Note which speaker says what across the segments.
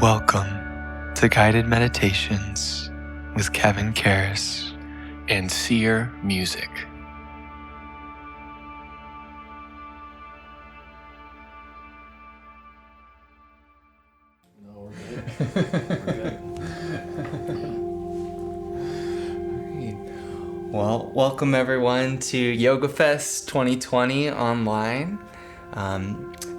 Speaker 1: Welcome to Guided Meditations with Kevin Karras
Speaker 2: and SEER Music.
Speaker 3: No, we're good.
Speaker 4: Well, welcome everyone to Yogafest 2020 online.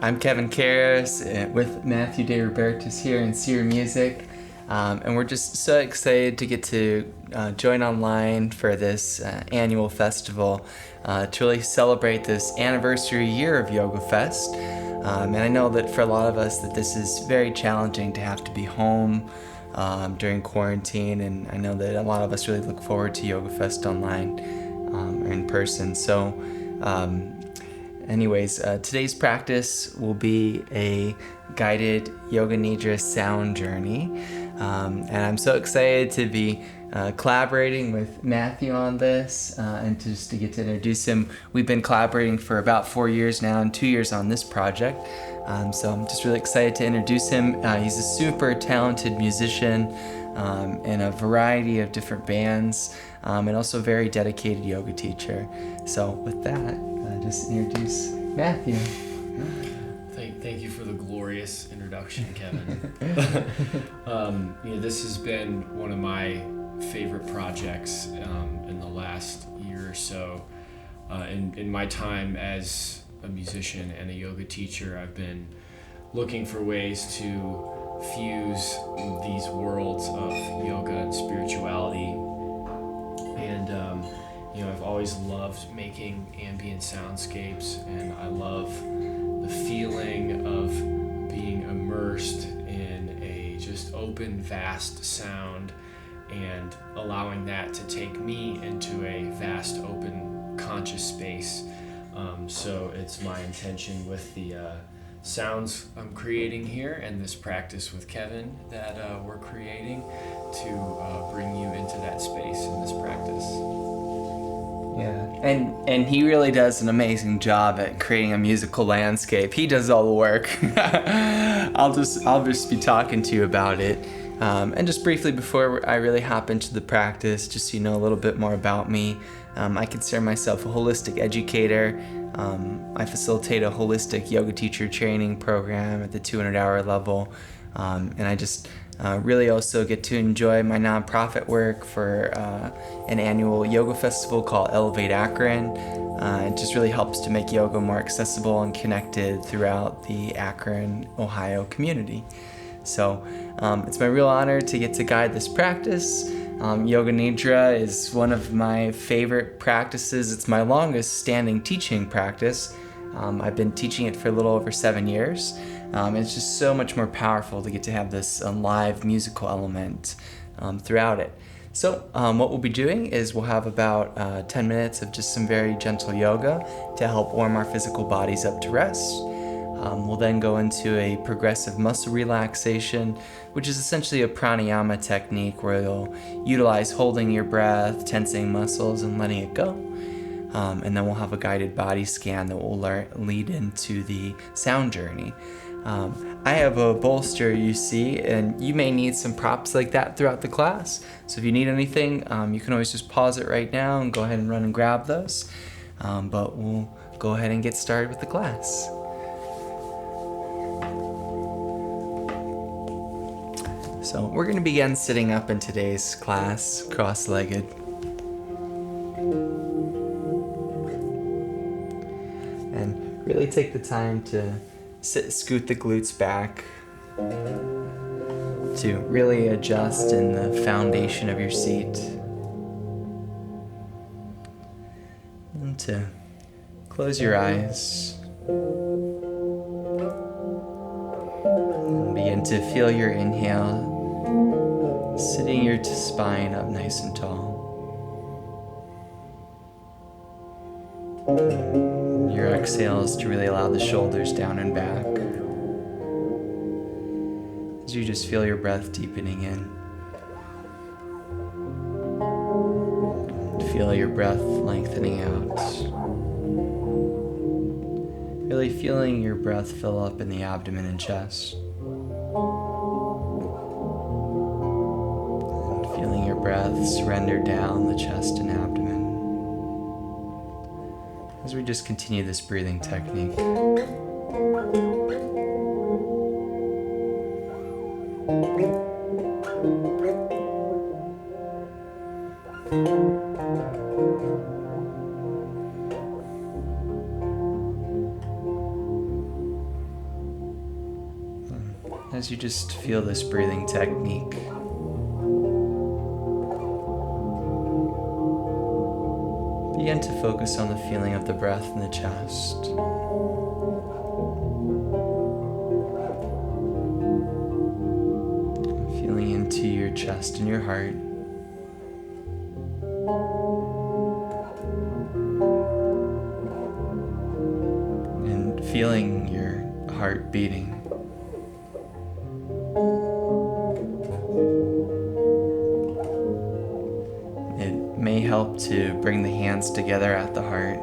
Speaker 4: I'm Kevin Karras with Matthew DeRubertis here in SEER Music, and we're just so excited to get to join online for this annual festival to really celebrate this anniversary year of Yogafest. And I know that for a lot of us that this is very challenging to have to be home during quarantine, and I know that a lot of us really look forward to Yogafest online or in person. So today's practice will be a guided Yoga Nidra sound journey, and I'm so excited to be collaborating with Matthew on this and just to get to introduce him. We've been collaborating for about 4 years now and 2 years on this project. So I'm just really excited to introduce him. He's a super talented musician in a variety of different bands, and also a very dedicated yoga teacher. So with that, just introduce Matthew.
Speaker 3: Thank you for the glorious introduction, Kevin. This has been one of my favorite projects in the last year or so. In my time as a musician and a yoga teacher, I've been looking for ways to fuse these worlds of yoga and spirituality. And I've always loved making ambient soundscapes, and I love the feeling of being immersed in a just open, vast sound and allowing that to take me into a vast, open, conscious space. So it's my intention with the sounds I'm creating here and this practice with Kevin that we're creating to bring you into that space in this practice.
Speaker 4: Yeah, and he really does an amazing job at creating a musical landscape. He does all the work. I'll just be talking to you about it. And just briefly before I really hop into the practice, just so you know a little bit more about me, I consider myself a holistic educator. I facilitate a holistic yoga teacher training program at the 200-hour level, and I just really also get to enjoy my nonprofit work for an annual yoga festival called Elevate Akron. It just really helps to make yoga more accessible and connected throughout the Akron, Ohio community. So it's my real honor to get to guide this practice. Yoga Nidra is one of my favorite practices. It's my longest standing teaching practice. I've been teaching it for a little over 7 years. It's just so much more powerful to get to have this live musical element throughout it. So what we'll be doing is we'll have about 10 minutes of just some very gentle yoga to help warm our physical bodies up to rest. We'll then go into a progressive muscle relaxation, which is essentially a pranayama technique where you'll utilize holding your breath, tensing muscles, and letting it go. And then we'll have a guided body scan that will lead into the sound journey. I have a bolster, you see, and you may need some props like that throughout the class. So if you need anything, you can always just pause it right now and go ahead and run and grab those. But we'll go ahead and get started with the class. So we're going to begin sitting up in today's class, cross-legged. And really take the time to scoot the glutes back, to really adjust in the foundation of your seat, and to close your eyes and begin to feel your inhale, sitting your spine up nice and tall. Your exhale is to really allow the shoulders down and back as you just feel your breath deepening in. Feel your breath lengthening out. Really feeling your breath fill up in the abdomen and chest. breath surrender down the chest and abdomen as we just continue this breathing technique. As you just feel this breathing technique, begin to focus on the feeling of the breath in the chest. Feeling into your chest and your heart. And feeling your heart beating. May help to bring the hands together at the heart.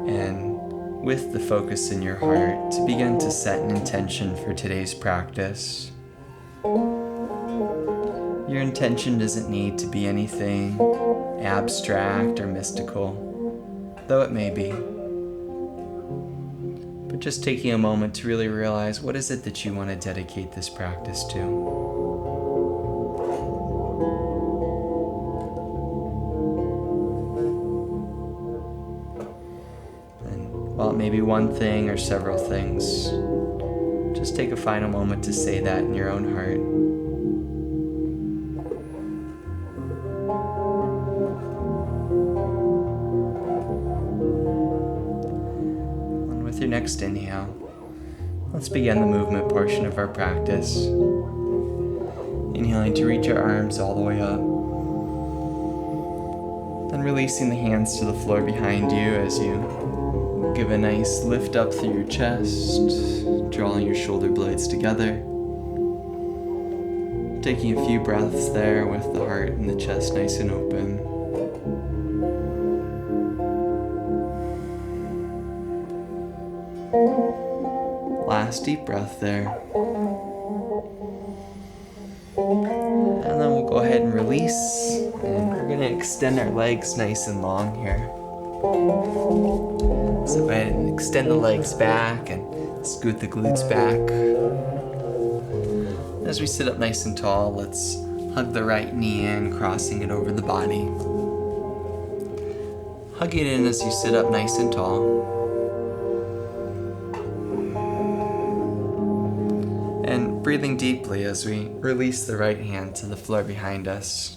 Speaker 4: And with the focus in your heart, to begin to set an intention for today's practice. Your intention doesn't need to be anything abstract or mystical, though it may be. Just taking a moment to really realize, what is it that you want to dedicate this practice to? And while it may be one thing or several things, just take a final moment to say that in your own heart. Your next inhale, let's begin the movement portion of our practice. Inhaling to reach your arms all the way up. Then releasing the hands to the floor behind you as you give a nice lift up through your chest, drawing your shoulder blades together. Taking a few breaths there with the heart and the chest nice and open. Last deep breath there. And then we'll go ahead and release. And we're going to extend our legs nice and long here. So go ahead and extend the legs back and scoot the glutes back. As we sit up nice and tall, let's hug the right knee in, crossing it over the body. Hug it in as you sit up nice and tall. And breathing deeply as we release the right hand to the floor behind us.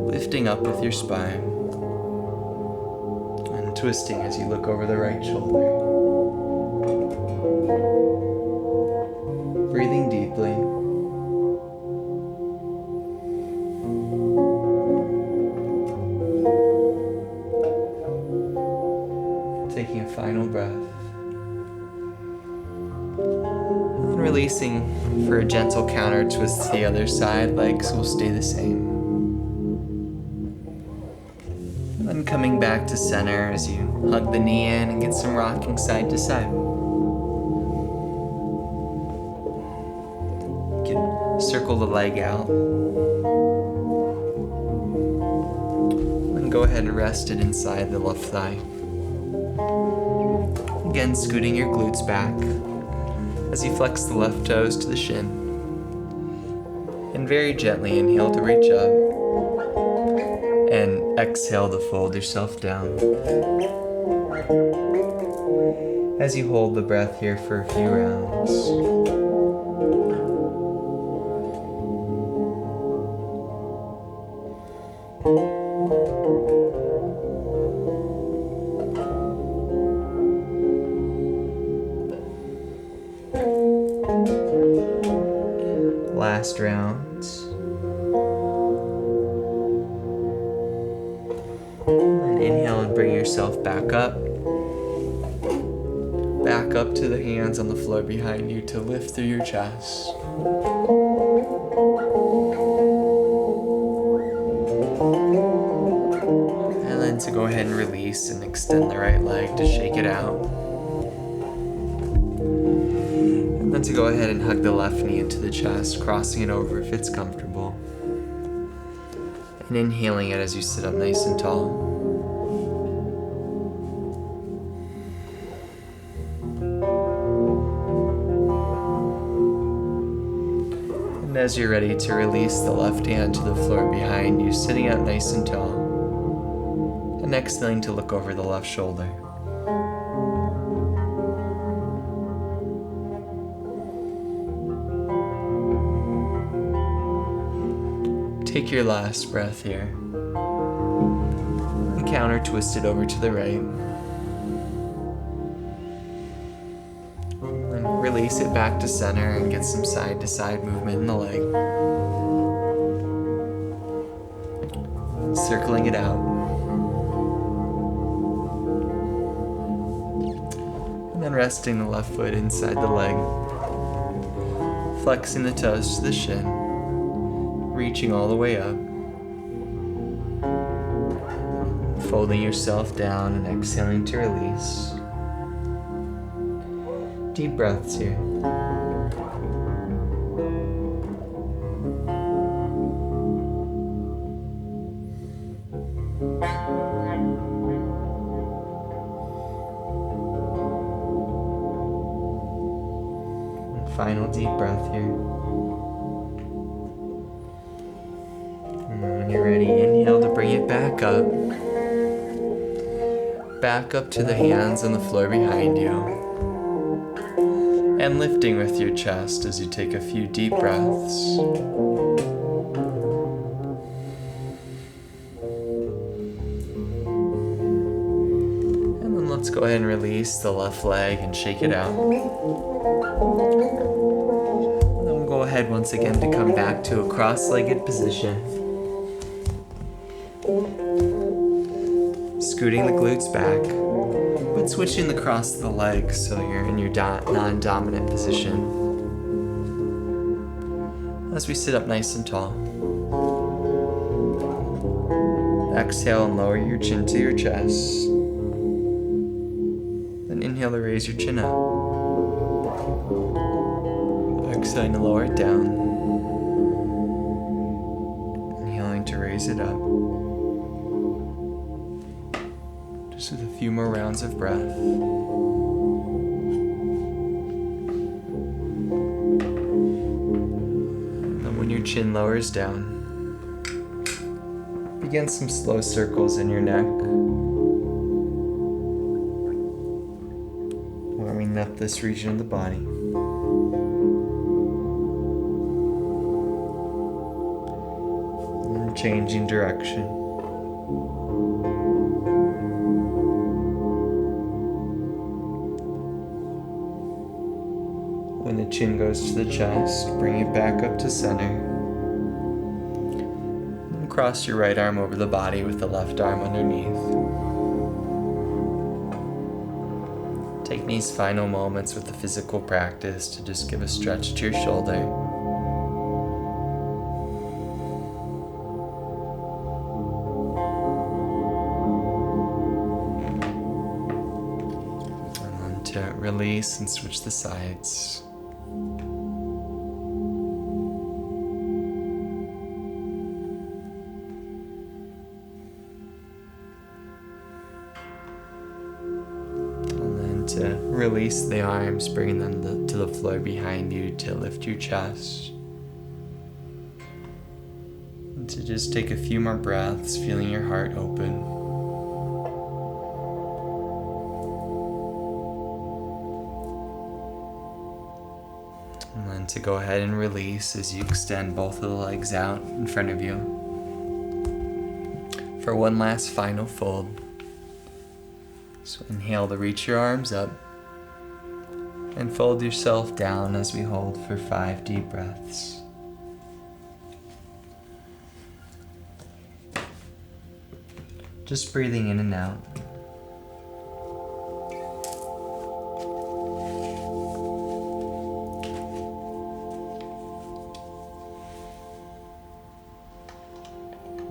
Speaker 4: Lifting up with your spine. And twisting as you look over the right shoulder. Breathing deeply. Taking a final breath. And releasing for a gentle counter twist to the other side. Legs will stay the same. And then coming back to center as you hug the knee in and get some rocking side to side. You can circle the leg out. And go ahead and rest it inside the left thigh. Again, scooting your glutes back as you flex the left toes to the shin. And very gently inhale to reach up. And exhale to fold yourself down. As you hold the breath here for a few rounds. Last round. And inhale and bring yourself back up. Back up to the hands on the floor behind you to lift through your chest. And then to go ahead and release and extend the right leg to shake it out. And then to go ahead and hug the left knee into the chest, crossing it over if it's comfortable. And inhaling it as you sit up nice and tall. And as you're ready to release the left hand to the floor behind you, sitting up nice and tall. And exhaling to look over the left shoulder. Take your last breath here. And counter twist it over to the right. And release it back to center and get some side to side movement in the leg. Circling it out. And then resting the left foot inside the leg. Flexing the toes to the shin. Reaching all the way up. Folding yourself down and exhaling to release. Deep breaths here. And final deep breath here. When you're ready, inhale to bring it back up. Back up to the hands on the floor behind you. And lifting with your chest as you take a few deep breaths. And then let's go ahead and release the left leg and shake it out. And then we'll go ahead once again to come back to a cross-legged position. Scooting the glutes back, but switching the cross of the legs so you're in your non-dominant position. As we sit up nice and tall. Exhale and lower your chin to your chest. Then inhale to raise your chin up. Exhaling to lower it down. Inhaling to raise it up. Just with a few more rounds of breath. And when your chin lowers down, begin some slow circles in your neck. Warming up this region of the body. And changing direction. When the chin goes to the chest, bring it back up to center. And cross your right arm over the body with the left arm underneath. Take these final moments with the physical practice to just give a stretch to your shoulder. And then to release and switch the sides. To release the arms, bringing them to the floor behind you to lift your chest. And to just take a few more breaths, feeling your heart open. And then to go ahead and release as you extend both of the legs out in front of you. For one last final fold. So inhale to reach your arms up and fold yourself down as we hold for 5 deep breaths. Just breathing in and out.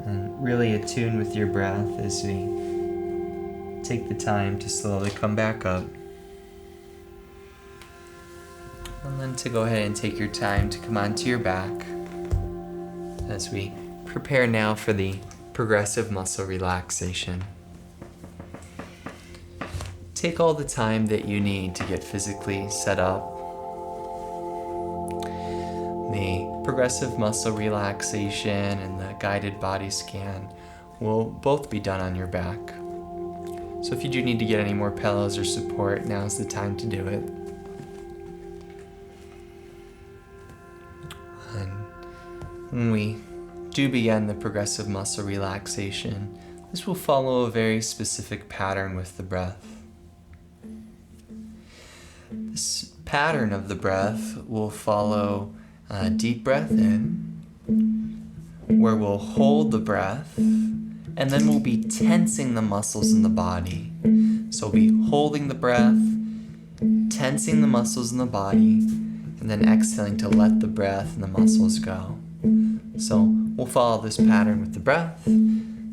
Speaker 4: And really attune with your breath as we take the time to slowly come back up. And then to go ahead and take your time to come onto your back as we prepare now for the progressive muscle relaxation. Take all the time that you need to get physically set up. The progressive muscle relaxation and the guided body scan will both be done on your back. So if you do need to get any more pillows or support, now's the time to do it. And when we do begin the progressive muscle relaxation, this will follow a very specific pattern with the breath. This pattern of the breath will follow a deep breath in, where we'll hold the breath, and then we'll be tensing the muscles in the body. So we'll be holding the breath, tensing the muscles in the body, and then exhaling to let the breath and the muscles go. So we'll follow this pattern with the breath.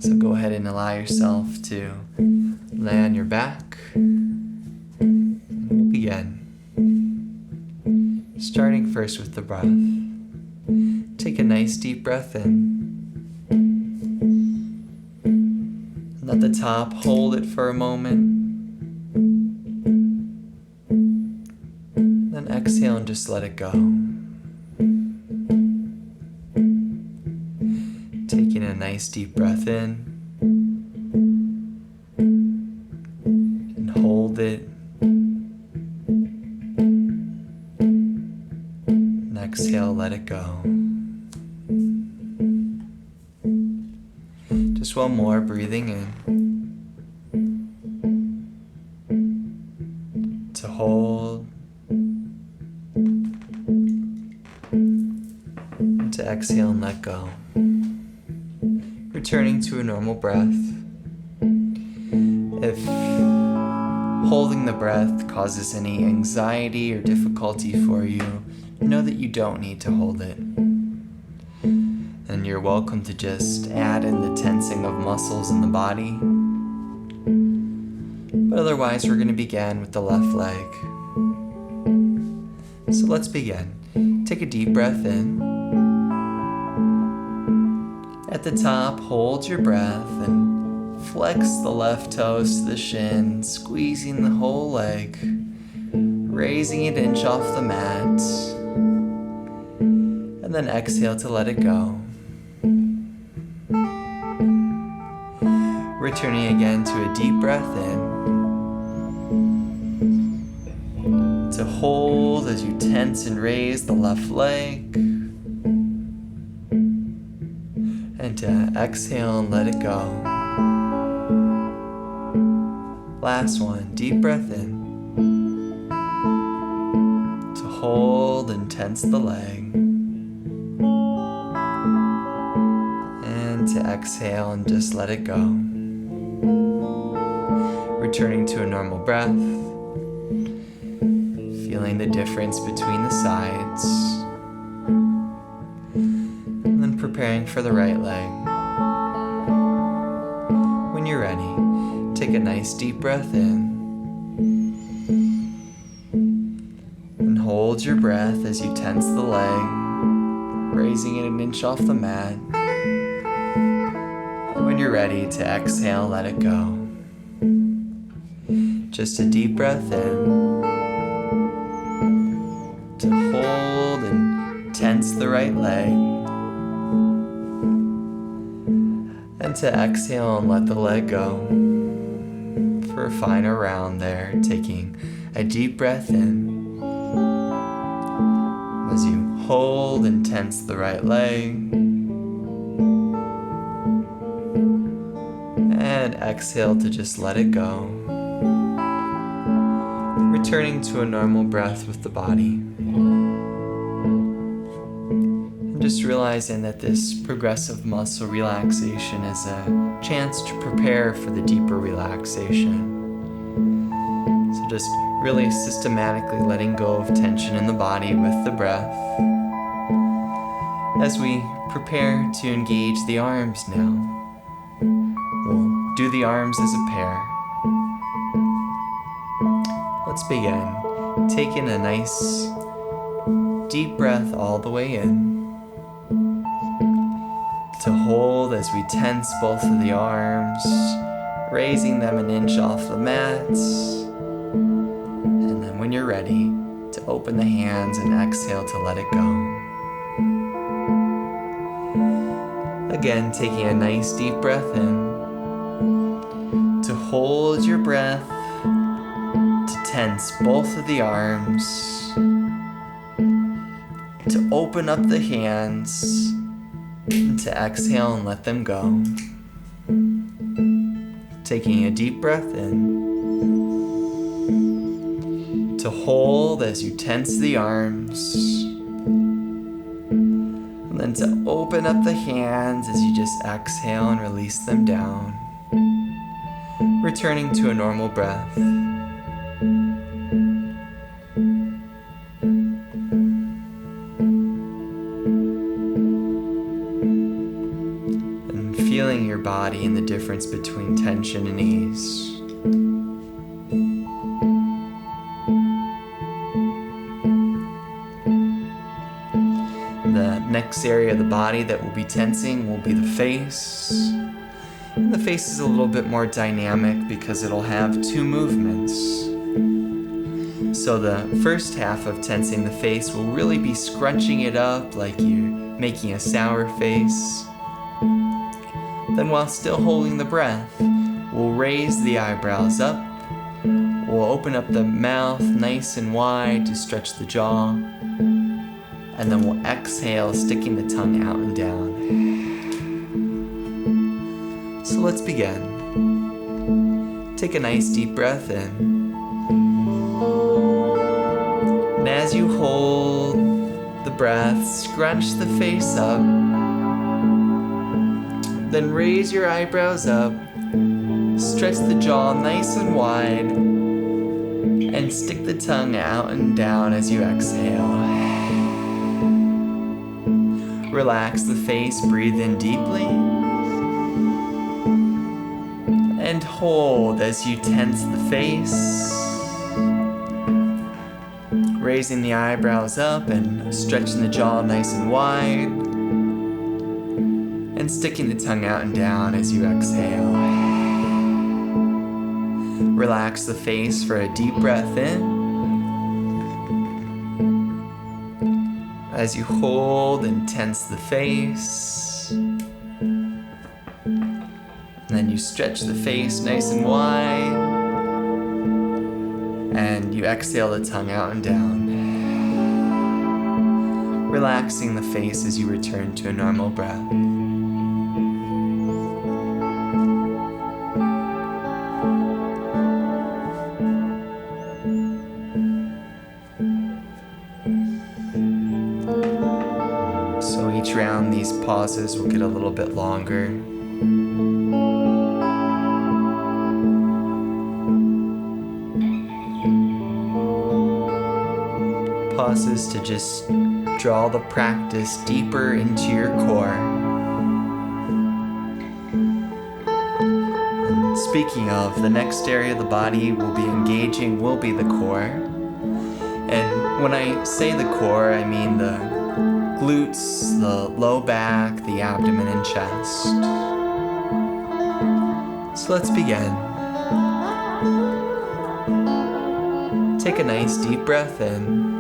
Speaker 4: So go ahead and allow yourself to lay on your back. And we'll begin. Starting first with the breath. Take a nice deep breath in. And at the top, hold it for a moment. Then exhale and just let it go. Taking a nice deep breath in. And hold it. Exhale, let it go. Just one more, breathing in. To hold. To exhale and let go. Returning to a normal breath. If holding the breath causes any anxiety or difficulty for you, know that you don't need to hold it. And you're welcome to just add in the tensing of muscles in the body. But otherwise, we're going to begin with the left leg. So let's begin. Take a deep breath in. At the top, hold your breath and flex the left toes to the shin, squeezing the whole leg, raising it inch off the mat. And then exhale to let it go. Returning again to a deep breath in. To hold as you tense and raise the left leg. And to exhale and let it go. Last one, deep breath in. To hold and tense the leg. To exhale and just let it go. Returning to a normal breath. Feeling the difference between the sides. And then preparing for the right leg. When you're ready, take a nice deep breath in. And hold your breath as you tense the leg, raising it an inch off the mat. When you're ready to exhale, let it go. Just a deep breath in. To hold and tense the right leg. And to exhale and let the leg go. For a final round there, taking a deep breath in. As you hold and tense the right leg. And exhale to just let it go. Returning to a normal breath with the body. And just realizing that this progressive muscle relaxation is a chance to prepare for the deeper relaxation. So just really systematically letting go of tension in the body with the breath. As we prepare to engage the arms now. We'll do the arms as a pair. Let's begin. Taking a nice deep breath all the way in. To hold as we tense both of the arms, raising them an inch off the mat. And then when you're ready, to open the hands and exhale to let it go. Again, taking a nice deep breath in. To hold your breath, to tense both of the arms, to open up the hands, and to exhale and let them go. Taking a deep breath in, to hold as you tense the arms, and then to open up the hands as you just exhale and release them down. Returning to a normal breath. And feeling your body and the difference between tension and ease. The next area of the body that will be tensing will be the face. And the face is a little bit more dynamic because it'll have two movements. So the first half of tensing the face will really be scrunching it up like you're making a sour face. Then while still holding the breath, we'll raise the eyebrows up. We'll open up the mouth nice and wide to stretch the jaw. And then we'll exhale, sticking the tongue out and down. So let's begin. Take a nice deep breath in. And as you hold the breath, scrunch the face up. Then raise your eyebrows up. Stretch the jaw nice and wide. And stick the tongue out and down as you exhale. Relax the face, breathe in deeply. And hold as you tense the face. Raising the eyebrows up and stretching the jaw nice and wide. And sticking the tongue out and down as you exhale. Relax the face for a deep breath in. As you hold and tense the face. And then you stretch the face nice and wide. And you exhale the tongue out and down. Relaxing the face as you return to a normal breath. So each round these pauses will get a little bit longer. Pauses to just draw the practice deeper into your core. Speaking of, the next area of the body we'll be engaging will be the core. And when I say the core, I mean the glutes, the low back, the abdomen and chest. So let's begin. Take a nice deep breath in.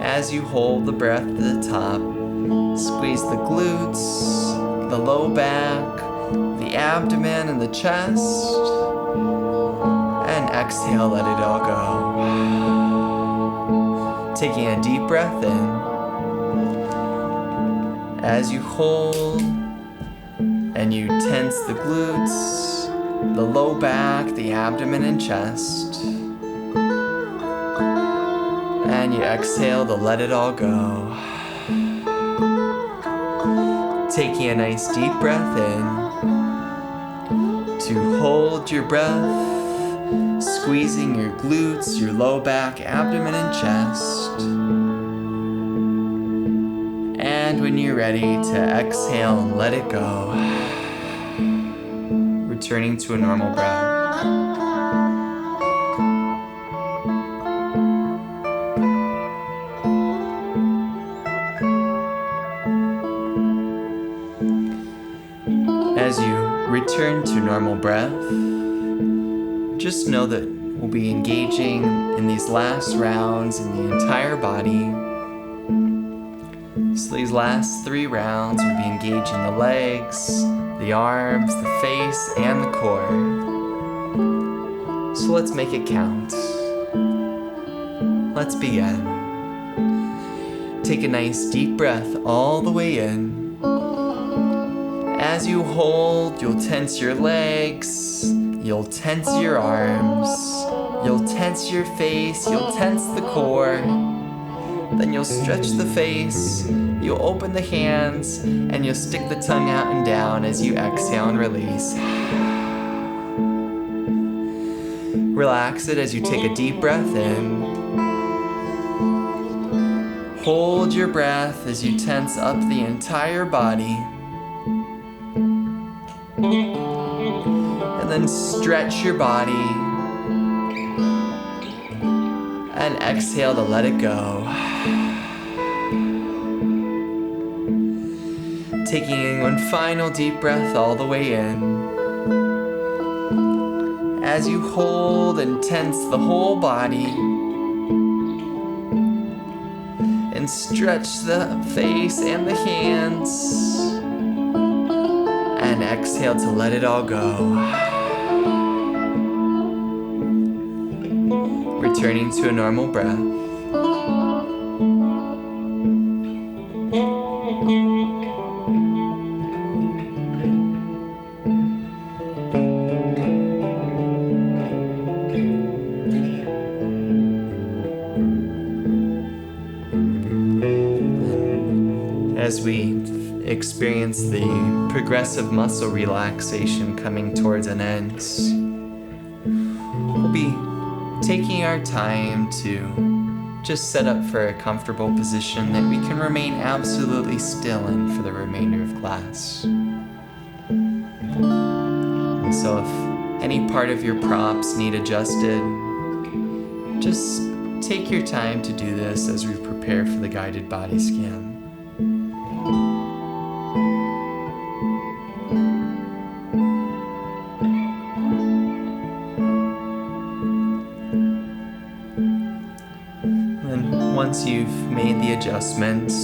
Speaker 4: As you hold the breath to the top, squeeze the glutes, the low back, the abdomen and the chest, and exhale, let it all go. Taking a deep breath in. As you hold and you tense the glutes, the low back, the abdomen and chest. And you exhale to let it all go. Taking a nice deep breath in. To hold your breath, squeezing your glutes, your low back, abdomen and chest. And when you're ready to exhale and let it go. Returning to a normal breath. As you return to normal breath, just know that we'll be engaging in these last rounds in the entire body. So these last 3 rounds will be engaging the legs, the arms, the face, and the core. So let's make it count. Let's begin. Take a nice deep breath all the way in. As you hold, you'll tense your legs, you'll tense your arms, you'll tense your face, you'll tense the core. Then you'll stretch the face, you'll open the hands, and you'll stick the tongue out and down as you exhale and release. Relax it as you take a deep breath in. Hold your breath as you tense up the entire body. And then stretch your body. And exhale to let it go. Taking one final deep breath all the way in. As you hold and tense the whole body. And stretch the face and the hands. And exhale to let it all go. Returning to a normal breath. As we experience the progressive muscle relaxation coming towards an end, we'll be taking our time to just set up for a comfortable position that we can remain absolutely still in for the remainder of class. And so if any part of your props need adjusted, just take your time to do this as we prepare for the guided body scan. Once you've made the adjustments,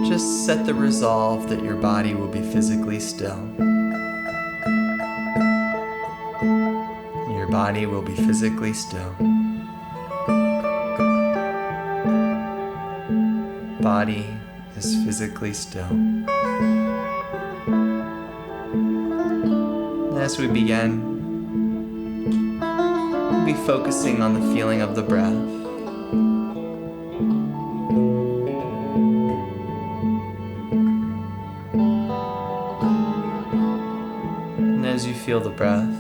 Speaker 4: just set the resolve that your body will be physically still. Your body will be physically still. Body is physically still. As we begin, be focusing on the feeling of the breath. And as you feel the breath,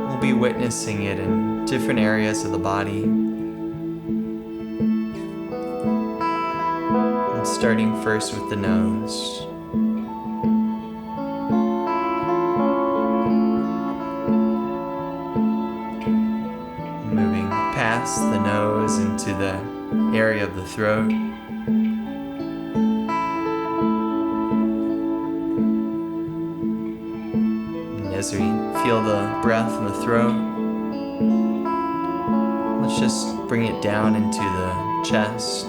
Speaker 4: we'll be witnessing it in different areas of the body. And starting first with the nose. Past the nose into the area of the throat. And as we feel the breath in the throat, let's just bring it down into the chest.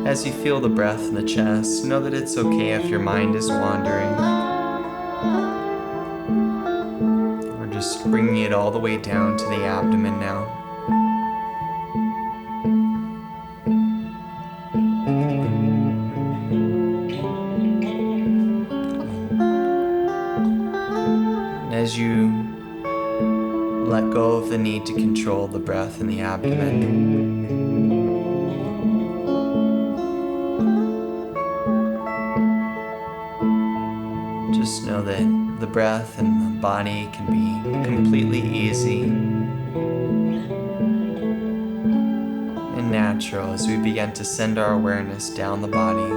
Speaker 4: As you feel the breath in the chest, know that it's okay if your mind is wandering. We're just bringing it all the way down to the abdomen now. And as you let go of the need to control the breath in the abdomen, just know that the breath and the body can be completely easy and natural as we begin to send our awareness down the body.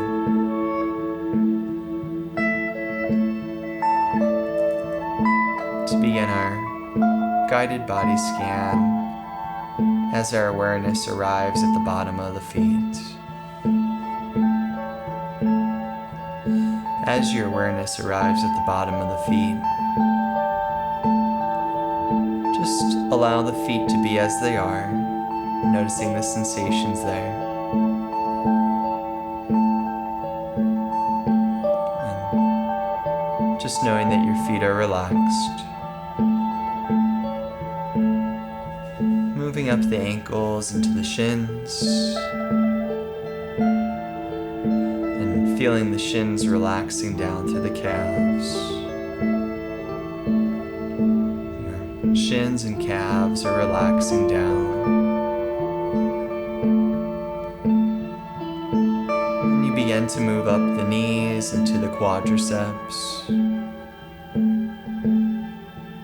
Speaker 4: guided body scan as our awareness arrives at the bottom of the feet. As your awareness arrives at the bottom of the feet, just allow the feet to be as they are, noticing the sensations there. And just knowing that your feet are relaxed. Moving up the ankles into the shins. And feeling the shins relaxing down through the calves. Your shins and calves are relaxing down. And you begin to move up the knees into the quadriceps.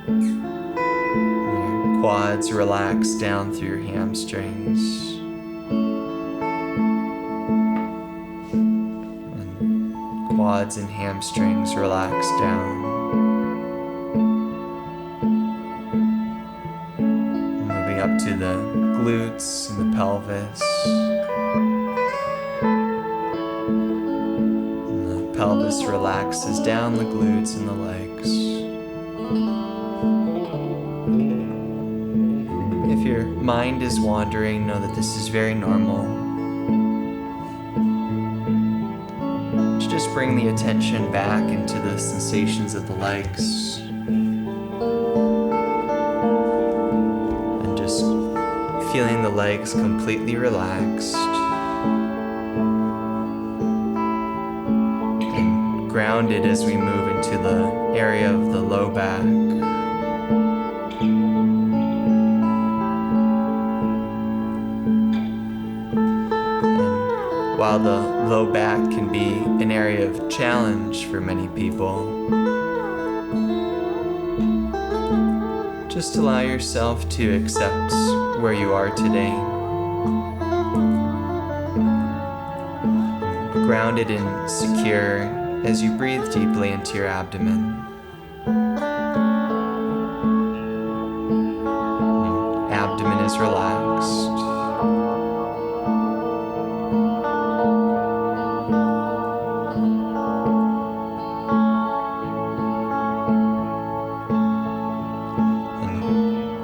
Speaker 4: Your quads relax down through your hamstrings. Quads and hamstrings relax down. Moving up to the glutes and the pelvis. And the pelvis relaxes down the glutes and the legs. If your mind is wandering, know that this is very normal. Just bring the attention back into the sensations of the legs. And just feeling the legs completely relaxed. And grounded as we move into the area of the low back. While the low back can be an area of challenge for many people, just allow yourself to accept where you are today. Grounded and secure as you breathe deeply into your abdomen. Your abdomen is relaxed.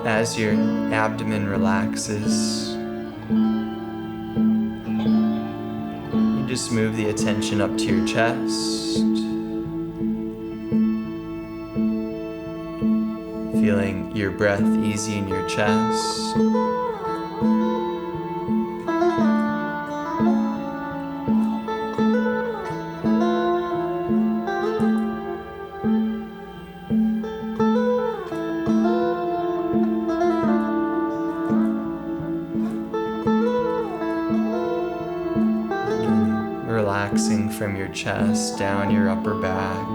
Speaker 4: As your abdomen relaxes, you just move the attention up to your chest, feeling your breath easy in your chest. Relaxing from your chest down your upper back,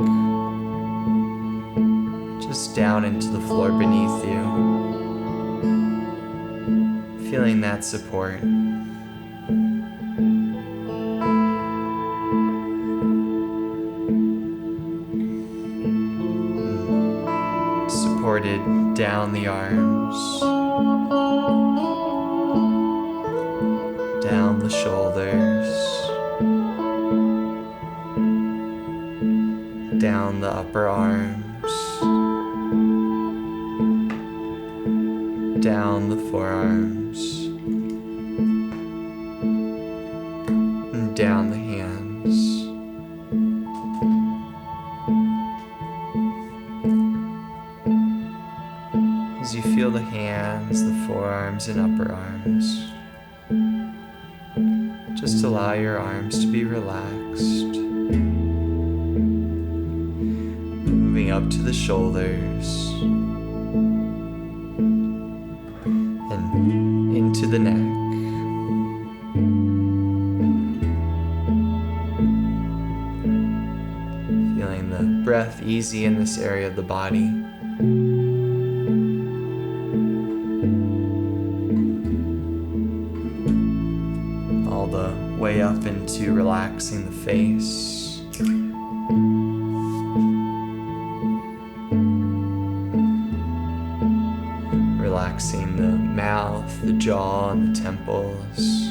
Speaker 4: just down into the floor beneath you, feeling that support. Supported down the arms, down the shoulders, down the upper arms, down the forearms, and down the hands. As you feel the hands, the forearms, and upper arms, just allow your arms to be relaxed. Up to the shoulders and into the neck. Feeling the breath easy in this area of the body. All the way up into relaxing the face. relaxing the mouth, the jaw, and the temples.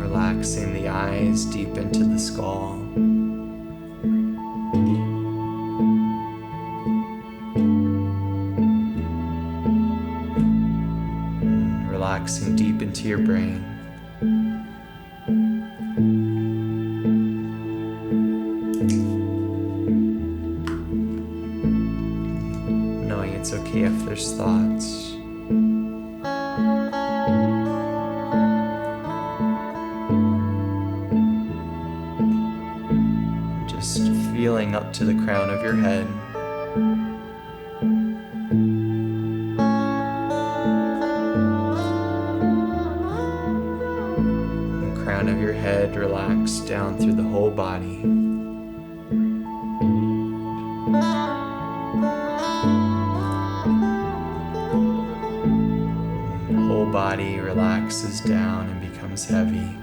Speaker 4: Relaxing the eyes deep into the skull. Relaxing deep into your brain. Knowing it's okay if there's thoughts. Just feeling up to the crown of your head. The crown of your head relaxed down through the whole body. The whole body relaxes down and becomes heavy.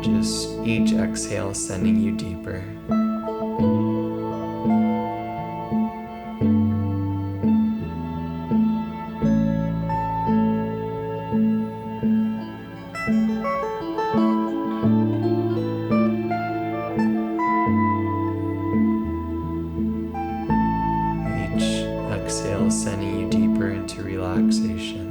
Speaker 4: Just each exhale sending you deeper. Each exhale sending you deeper into relaxation.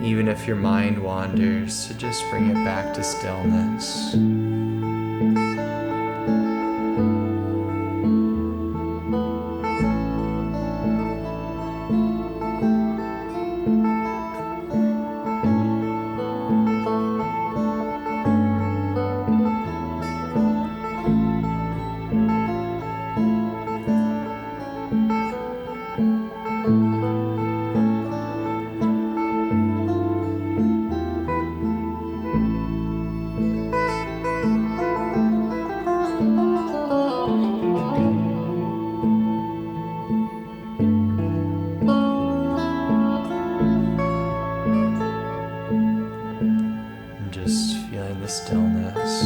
Speaker 4: Even if your mind wanders, to just bring it back to stillness. And just feeling the stillness.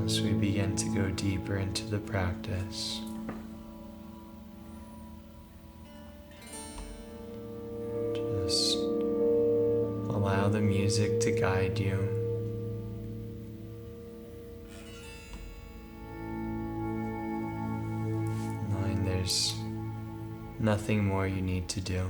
Speaker 4: As we begin to go deeper into the practice, just allow the music to guide you. Knowing there's nothing more you need to do.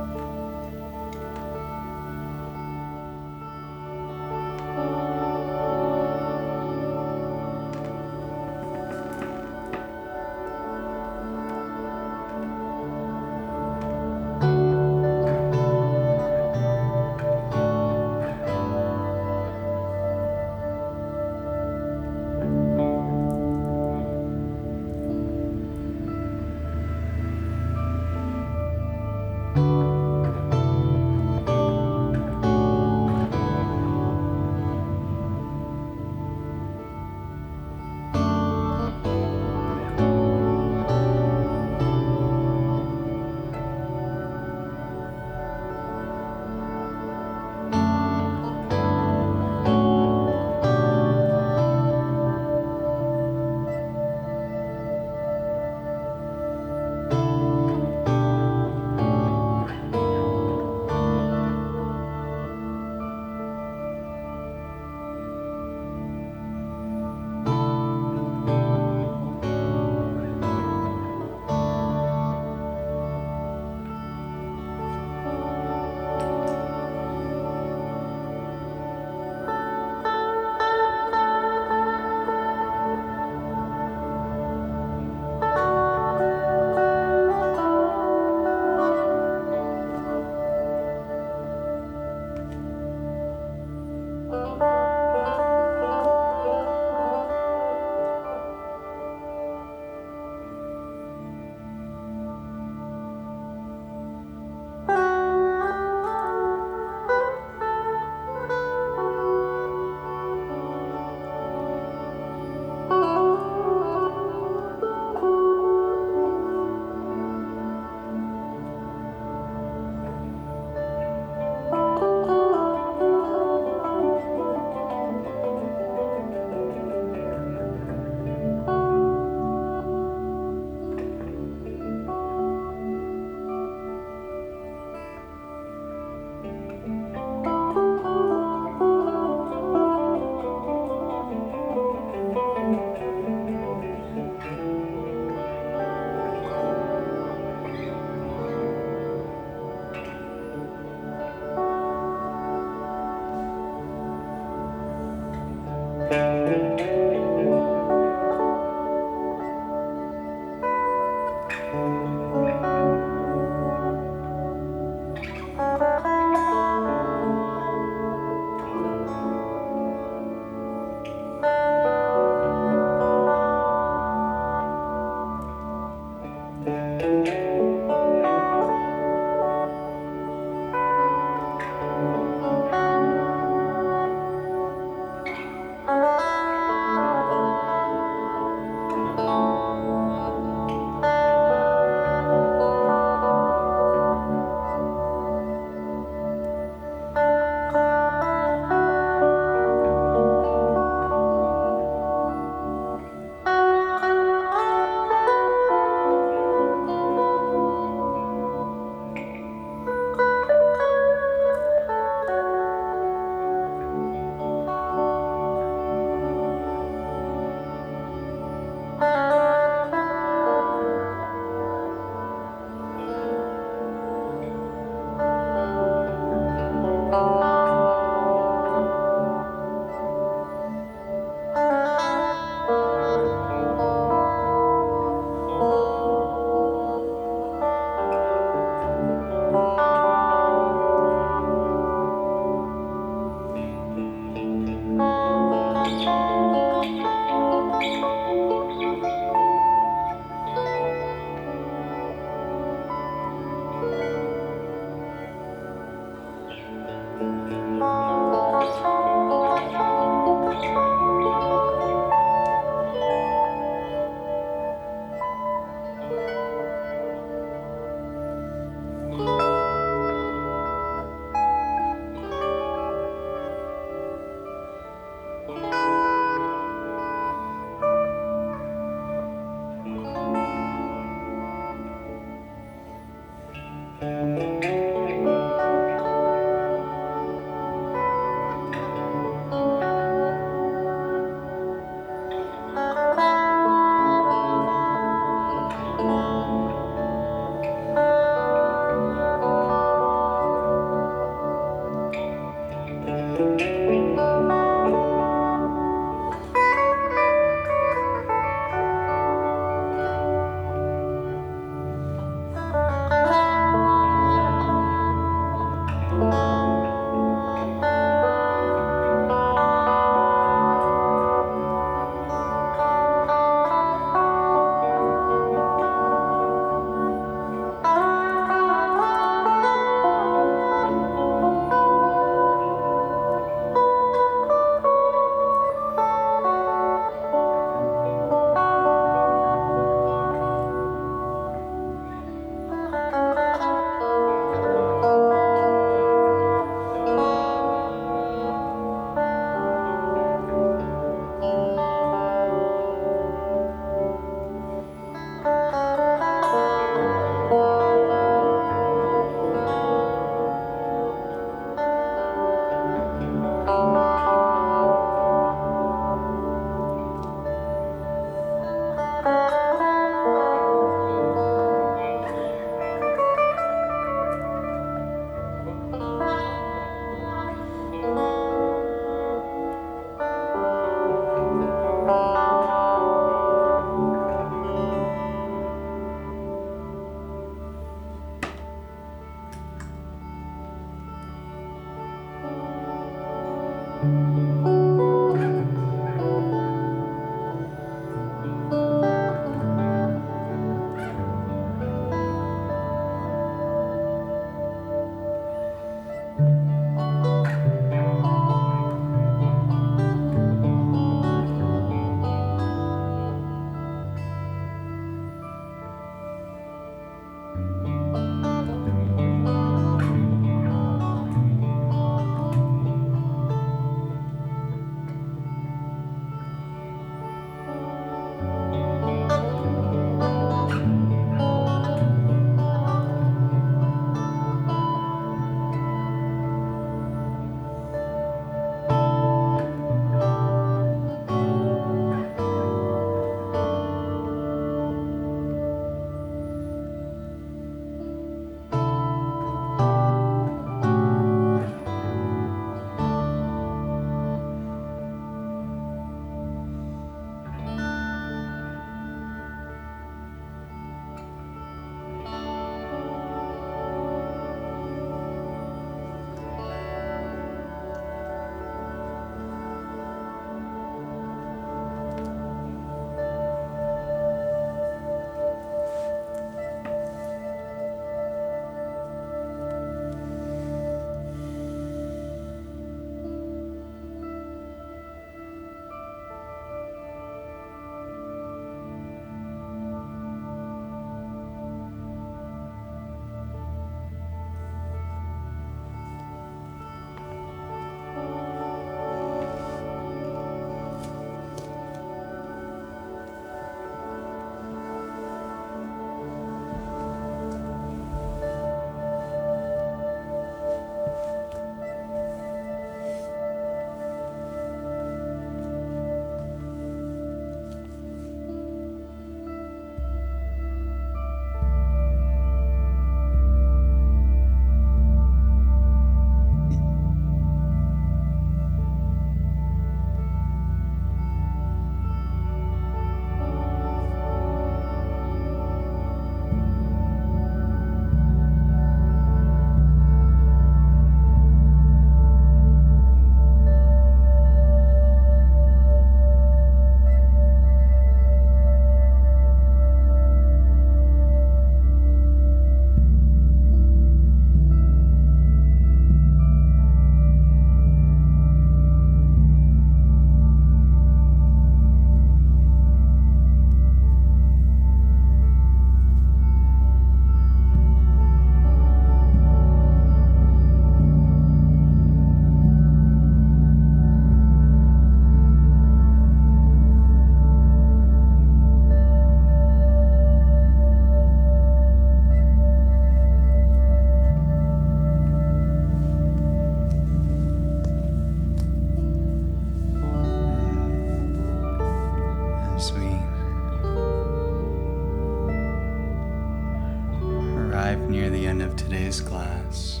Speaker 4: today's class.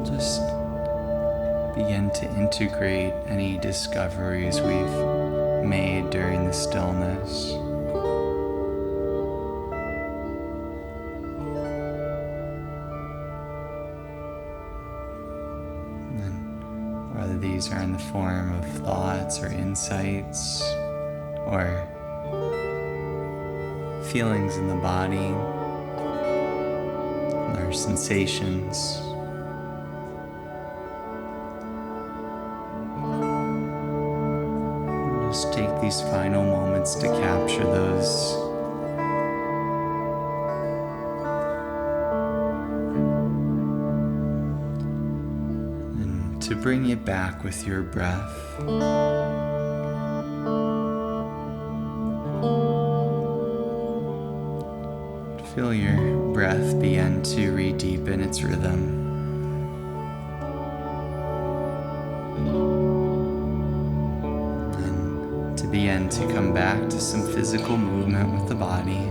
Speaker 4: Just begin to integrate any discoveries we've made during the stillness. And whether these are in the form of thoughts or insights or feelings in the body or sensations. Just take these final moments to capture those. And to bring it back with your breath. Feel your breath begin to re-deepen its rhythm. Begin to come back to some physical movement with the body.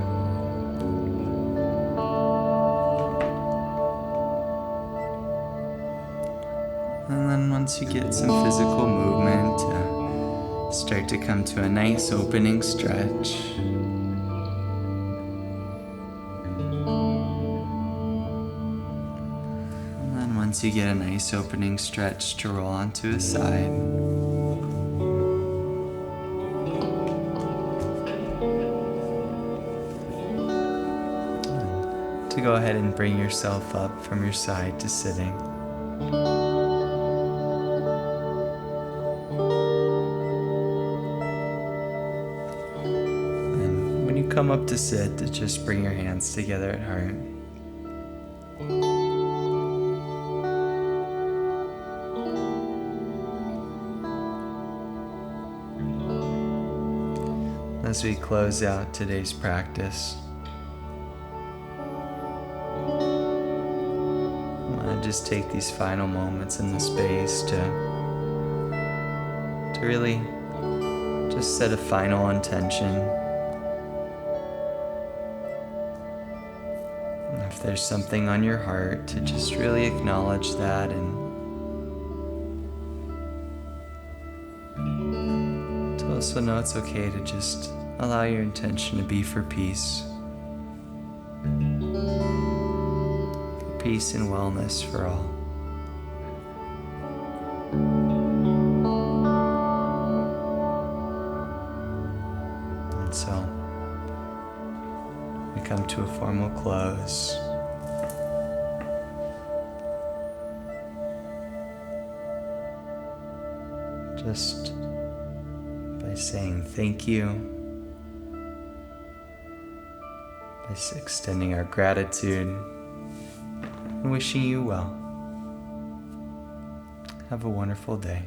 Speaker 4: And then once you get some physical movement, start to come to a nice opening stretch. And then once you get a nice opening stretch, to roll onto a side. To go ahead and bring yourself up from your side to sitting. And when you come up to sit, to just bring your hands together at heart. As we close out today's practice, just take these final moments in the space to really just set a final intention. And if there's something on your heart, to just really acknowledge that, and to also know it's okay to just allow your intention to be for peace. Peace and wellness for all. And so, we come to a formal close. Just by saying thank you, by extending our gratitude, and wishing you well. Have a wonderful day.